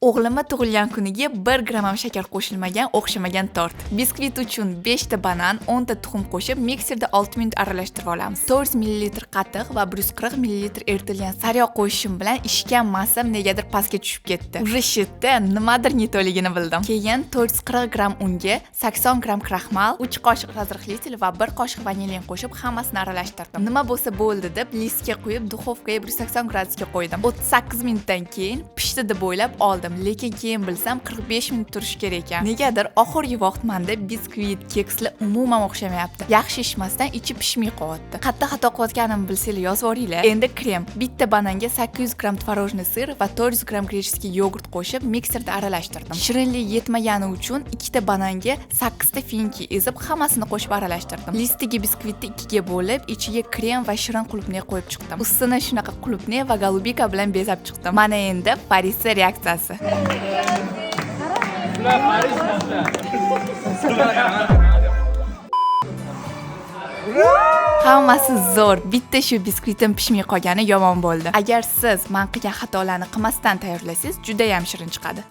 O'g'limga tug'ilgan kuniga 1 gramm ham shakar qo'shilmagan, o'xshamagan tort. Biskvit uchun 5 ta banan, 10 ta tuxum qo'shib mikserda 6 minut aralashtirib olamiz. 400 ml qatiq va 140 ml eritilgan sariyog' qo'shishim bilan ishgan massam negadir pastga tushib ketdi. Uje shitda nimadir netoligini bildim. Keyin 440 gramm unga 80 gramm kraxmal, 3 qoshiq razrixlitel va 1 qoshiq vanilin qo'shib hammasini aralashtirdim. Nima bo'lsa bo'ldi deb listga qo'yib duxovkaga 180 gradusga qo'ydim. 38 minutdan keyin pishdi deb o'ylab oldim, lekin keyin bilsam 45 minut turishi kerak ekan. Negadir oxirgi vaqtmanda biskvit, kekslar umuman o'xshamayapti. Yaxshi ishmasdan ichi pishmay qolyapti. Qattiq xato qilayotganimni bilsanglar yozib yuboringlar. Endi krem. Bitta bananga 800 gramm tvorojniy sir va 400 gramm grecheskiy yogurt qo'shib mikserda aralashtirdim. Shirinlik yetmagani uchun 2 ta bananga 8 ta finki ezib hammasini qo'shib aralashtirdim. Listiga biskvitni 2 ga bo'lib, ichiga krem va shirin qulupnay qo'yib chiqdim. Ustini shunaqa qulupnay va golubika bilan bezab chiqdim. Mana endi Parisda reaksiyasi. Hammasi zo'r. Bitta shu biskvitim pishmay qolgani yomon bo'ldi. Agar siz men qilgan xatolarni qilmasdan tayyorlasangiz, juda ham shirin chiqadi.